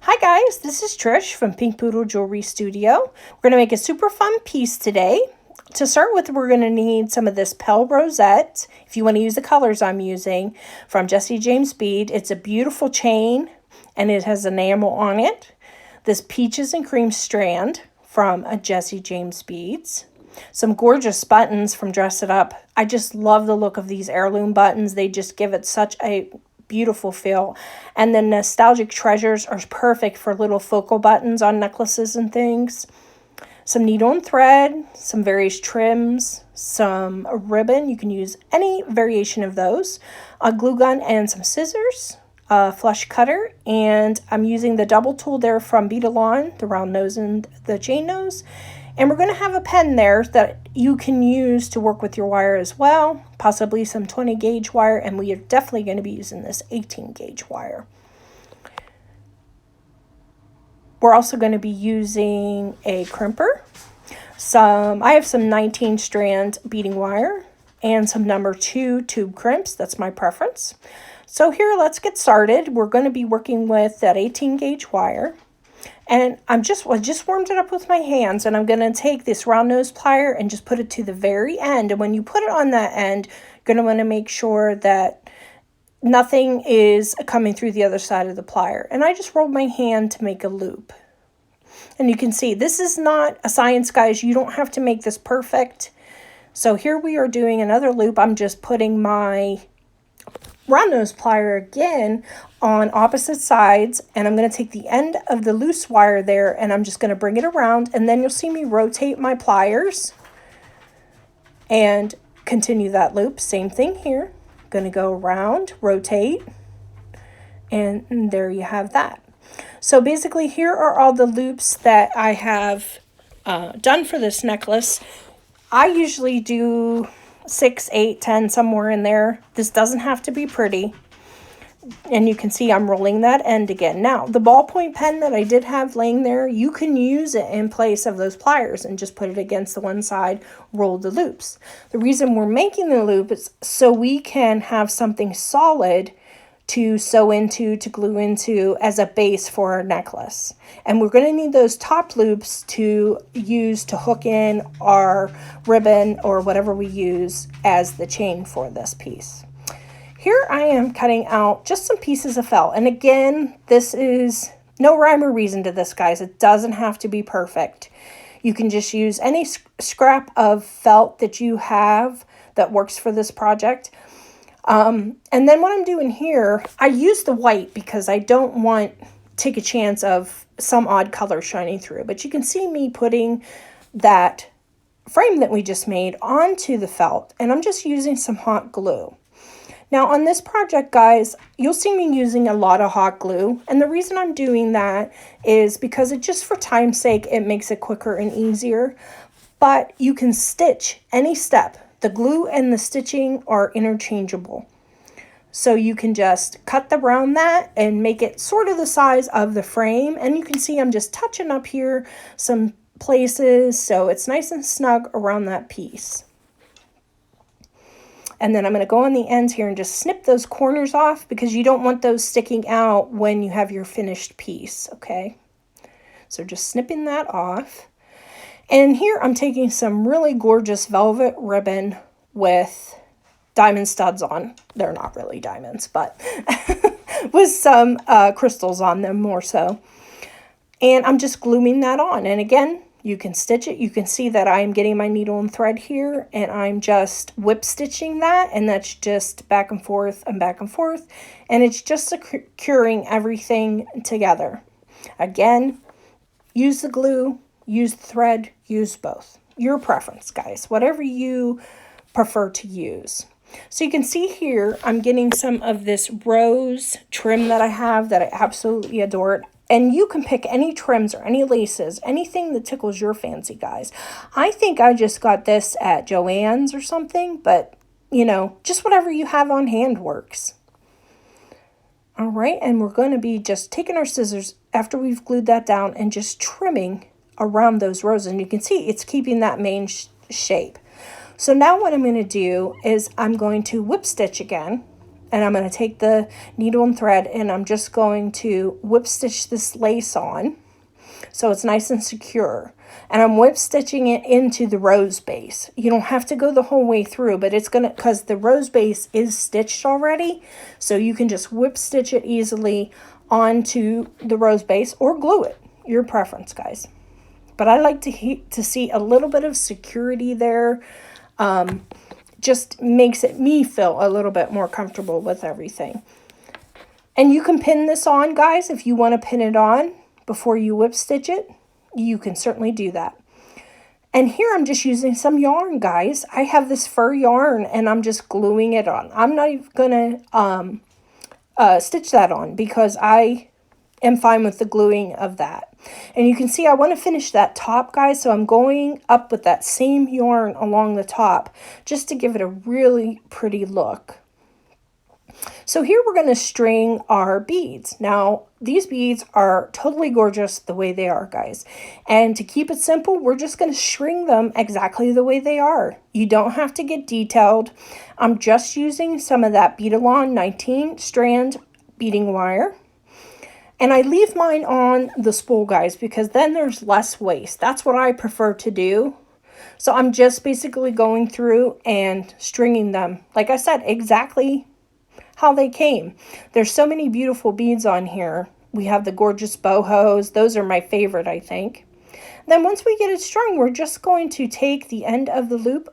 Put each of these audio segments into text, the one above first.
Hi guys, this is Trish from Pink Poodle Jewelry Studio. We're going to make a super fun piece today. To start with, we're going to need some of this Pell Rosette, if you want to use the colors I'm using, from Jesse James Bead. It's a beautiful chain and it has enamel on it. This Peaches and Cream strand from a Jesse James Beads. Some gorgeous buttons from Dress It Up. I just love the look of these heirloom buttons. They just give it such a beautiful feel. And the Nostalgic Treasures are perfect for little focal buttons on necklaces and things. Some needle and thread, some various trims, some ribbon. You can use any variation of those. A glue gun and some scissors, a flush cutter, and I'm using the double tool there from Poodle, the round nose and the chain nose. And we're going to have a pen there that you can use to work with your wire as well, possibly some 20 gauge wire, and we are definitely going to be using this 18 gauge wire. We're also going to be using a crimper. I have some 19 strand beading wire and some number 2 tube crimps. That's my preference. So here, let's get started. We're going to be working with that 18 gauge wire. And I just warmed it up with my hands, and I'm going to take this round nose plier and just put it to the very end. And when you put it on that end, you're going to want to make sure that nothing is coming through the other side of the plier. And I just rolled my hand to make a loop. And you can see this is not a science, guys. You don't have to make this perfect. So here we are doing another loop. I'm just putting my round nose plier again on opposite sides, and I'm going to take the end of the loose wire there and I'm just going to bring it around, and then you'll see me rotate my pliers and continue that loop. Same thing here. I'm going to go around, rotate, and there you have that. So basically here are all the loops that I have done for this necklace. I usually do 6, 8, 10, somewhere in there. This doesn't have to be pretty. And you can see I'm rolling that end again. Now, the ballpoint pen that I did have laying there, you can use it in place of those pliers and just put it against the one side, roll the loops. The reason we're making the loop is so we can have something solid to sew into, to glue into as a base for our necklace. And we're going to need those top loops to use to hook in our ribbon or whatever we use as the chain for this piece. Here I am cutting out just some pieces of felt. And again, this is no rhyme or reason to this, guys. It doesn't have to be perfect. You can just use any scrap of felt that you have that works for this project. And then what I'm doing here, I use the white because I don't want to take a chance of some odd color shining through. But you can see me putting that frame that we just made onto the felt, and I'm just using some hot glue. Now on this project, guys, you'll see me using a lot of hot glue. And the reason I'm doing that is because it just for time's sake, it makes it quicker and easier. But you can stitch any step. The glue and the stitching are interchangeable. So you can just cut around that and make it sort of the size of the frame. And you can see I'm just touching up here some places so it's nice and snug around that piece. And then I'm going to go on the ends here and just snip those corners off because you don't want those sticking out when you have your finished piece, okay? So just snipping that off. And here I'm taking some really gorgeous velvet ribbon with diamond studs on. They're not really diamonds, but with some crystals on them more so. And I'm just gluing that on. And again, you can stitch it. You can see that I'm getting my needle and thread here, and I'm just whip stitching that, and that's just back and forth and back and forth. And it's just securing everything together. Again, use the glue, use the thread, use both. Your preference, guys, whatever you prefer to use. So you can see here, I'm getting some of this rose trim that I have that I absolutely adore. And you can pick any trims or any laces, anything that tickles your fancy, guys. I think I just got this at Joann's or something, but, you know, just whatever you have on hand works. All right, and we're going to be just taking our scissors after we've glued that down and just trimming around those roses. And you can see it's keeping that main shape. So now what I'm going to do is I'm going to whip stitch again. and I'm going to take the needle and thread, and I'm just going to whip stitch this lace on so it's nice and secure. And I'm whip stitching it into the rose base. You don't have to go the whole way through, but it's going to, because the rose base is stitched already, so you can just whip stitch it easily onto the rose base or glue it. Your preference, guys. But I like to see a little bit of security there. Just makes me feel a little bit more comfortable with everything. And you can pin this on, guys, if you want to pin it on before you whip stitch it. You can certainly do that. And here I'm just using some yarn, guys. I have this fur yarn, and I'm just gluing it on. I'm not even going to stitch that on because I am fine with the gluing of that. And you can see I want to finish that top, guys, so I'm going up with that same yarn along the top just to give it a really pretty look. So here we're going to string our beads. Now, these beads are totally gorgeous the way they are, guys. And to keep it simple, we're just going to string them exactly the way they are. You don't have to get detailed. I'm just using some of that Bead Along 19 strand beading wire. And I leave mine on the spool, guys, because then there's less waste. That's what I prefer to do. So I'm just basically going through and stringing them, like I said, exactly how they came. There's so many beautiful beads on here. We have the gorgeous bohos. Those are my favorite, I think. Then once we get it strung, we're just going to take the end of the loop,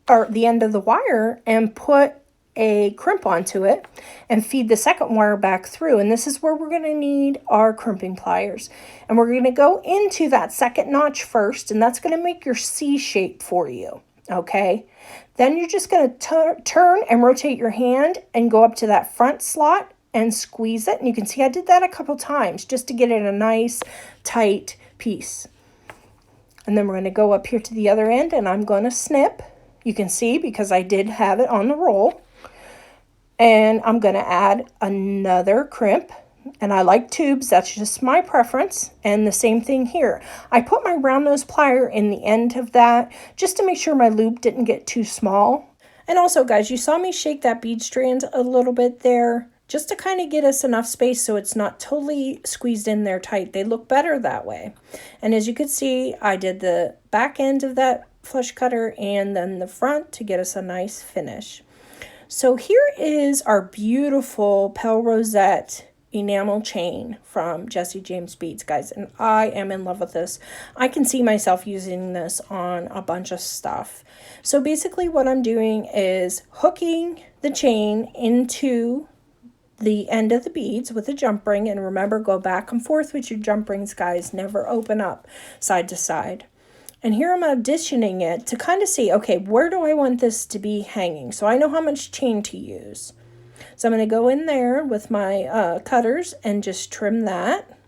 or the end of the wire, and put a crimp onto it and feed the second wire back through. And this is where we're going to need our crimping pliers. And we're going to go into that second notch first, and that's going to make your C shape for you. Okay, then you're just going to turn and rotate your hand and go up to that front slot and squeeze it. And you can see I did that a couple times just to get it a nice tight piece. And then we're going to go up here to the other end, and I'm going to snip. You can see because I did have it on the roll. And I'm going to add another crimp. And I like tubes, that's just my preference. And the same thing here. I put my round nose plier in the end of that just to make sure my loop didn't get too small. And also, guys, you saw me shake that bead strand a little bit there just to kind of get us enough space so it's not totally squeezed in there tight. They look better that way. And as you can see, I did the back end of that flush cutter and then the front to get us a nice finish. So here is our beautiful Pale Rosette enamel chain from Jessie James Beads, guys, and I am in love with this. I can see myself using this on a bunch of stuff. So basically what I'm doing is hooking the chain into the end of the beads with a jump ring, and remember, go back and forth with your jump rings, guys, never open up side to side. And here I'm auditioning it to kind of see, okay, where do I want this to be hanging? So I know how much chain to use. So I'm going to go in there with my cutters and just trim that.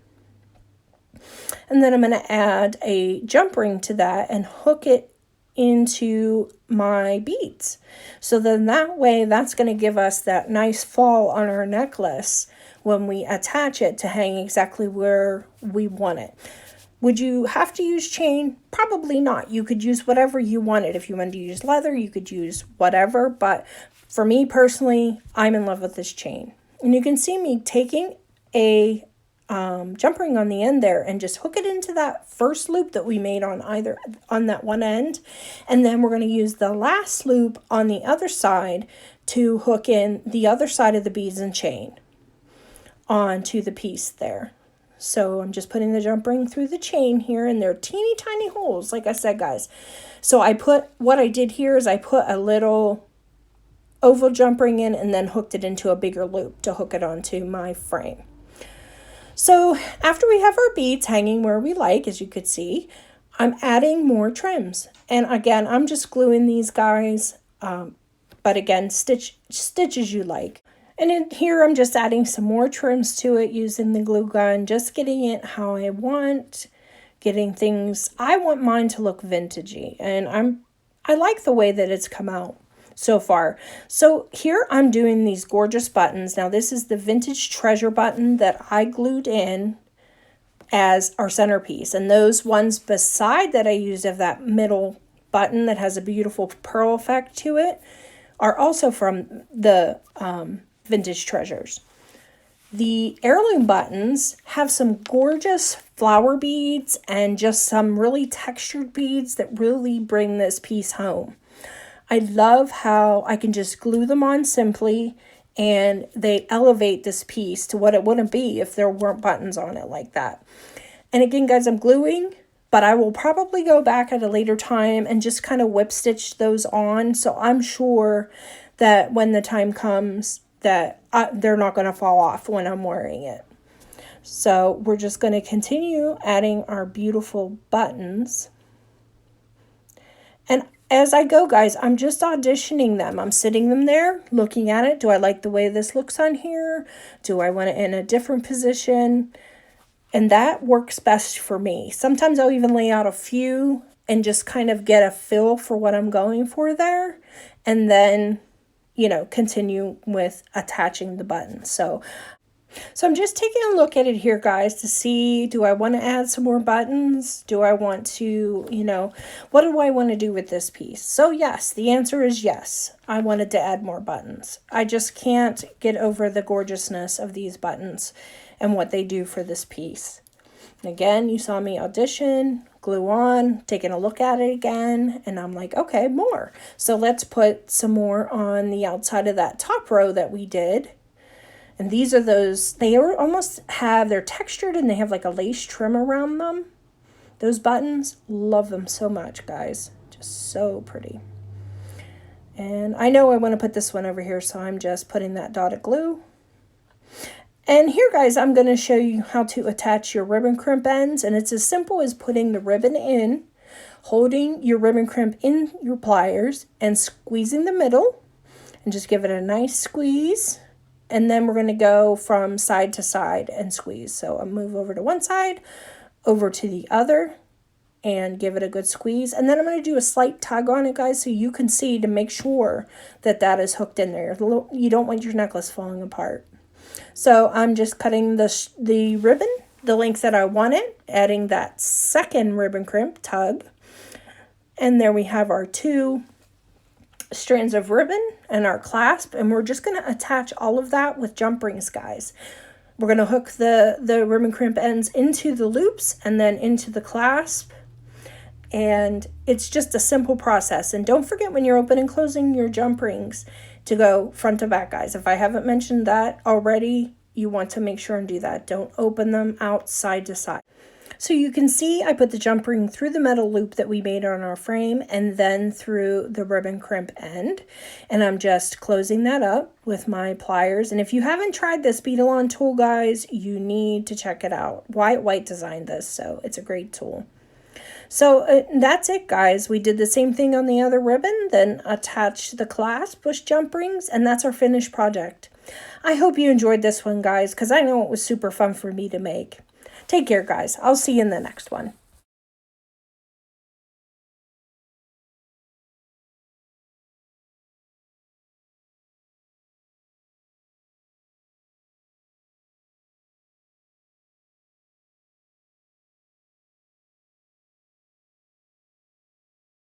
And then I'm going to add a jump ring to that and hook it into my beads. So then that way, that's going to give us that nice fall on our necklace when we attach it to hang exactly where we want it. Would you have to use chain? Probably not. You could use whatever you wanted. If you wanted to use leather, you could use whatever. But for me personally, I'm in love with this chain. And you can see me taking a jump ring on the end there and just hook it into that first loop that we made on that one end. And then we're going to use the last loop on the other side to hook in the other side of the beads and chain onto the piece there. So I'm just putting the jump ring through the chain here, and they're teeny tiny holes, like I said, guys. So what I did here is I put a little oval jump ring in and then hooked it into a bigger loop to hook it onto my frame. So after we have our beads hanging where we like, as you could see, I'm adding more trims. And again, I'm just gluing these guys, but again, stitch as you like. And in here, I'm just adding some more trims to it using the glue gun, just getting it how I want, getting things. I want mine to look vintagey, and I like the way that it's come out so far. So here I'm doing these gorgeous buttons. Now this is the Vintage Treasure button that I glued in as our centerpiece, and those ones beside that I used of that middle button that has a beautiful pearl effect to it are also from the vintage treasures. The heirloom buttons have some gorgeous flower beads and just some really textured beads that really bring this piece home. I love how I can just glue them on simply and they elevate this piece to what it wouldn't be if there weren't buttons on it like that. And again, guys, I'm gluing, but I will probably go back at a later time and just kind of whip stitch those on. So I'm sure that when the time comes that they're not going to fall off when I'm wearing it. So we're just going to continue adding our beautiful buttons. And as I go, guys, I'm just auditioning them. I'm sitting them there, looking at it. Do I like the way this looks on here? Do I want it in a different position? And that works best for me. Sometimes I'll even lay out a few and just kind of get a feel for what I'm going for there. And then, you know, continue with attaching the buttons. So I'm just taking a look at it here, guys, to see, do I want to add some more buttons? Do I want to, you know, what do I want to do with this piece? So yes, the answer is yes. I wanted to add more buttons. I just can't get over the gorgeousness of these buttons and what they do for this piece. And again, you saw me audition, glue on, taking a look at it again, and I'm like, okay, more. So let's put some more on the outside of that top row that we did. And these are those, they almost have, they're textured and they have like a lace trim around them. Those buttons, love them so much, guys. Just so pretty. And I know I want to put this one over here, so I'm just putting that dotted glue. And here, guys, I'm going to show you how to attach your ribbon crimp ends. And it's as simple as putting the ribbon in, holding your ribbon crimp in your pliers, and squeezing the middle. And just give it a nice squeeze. And then we're going to go from side to side and squeeze. So I'll move over to one side, over to the other, and give it a good squeeze. And then I'm going to do a slight tug on it, guys, so you can see to make sure that that is hooked in there. You don't want your necklace falling apart. So I'm just cutting the ribbon, the length that I want it, adding that second ribbon crimp tug. And there we have our two strands of ribbon and our clasp, and we're just going to attach all of that with jump rings, guys. We're going to hook the ribbon crimp ends into the loops and then into the clasp, and it's just a simple process. And don't forget, when you're opening and closing your jump rings, to go front to back, guys. If I haven't mentioned that already, you want to make sure and do that. Don't open them out side to side. So you can see I put the jump ring through the metal loop that we made on our frame and then through the ribbon crimp end. And I'm just closing that up with my pliers. And if you haven't tried this Beadle On tool, guys, you need to check it out. Wyatt White designed this, so it's a great tool. So that's it, guys. We did the same thing on the other ribbon, then attach the clasp with jump rings, and that's our finished project. I hope you enjoyed this one, guys, because I know it was super fun for me to make. Take care, guys. I'll see you in the next one.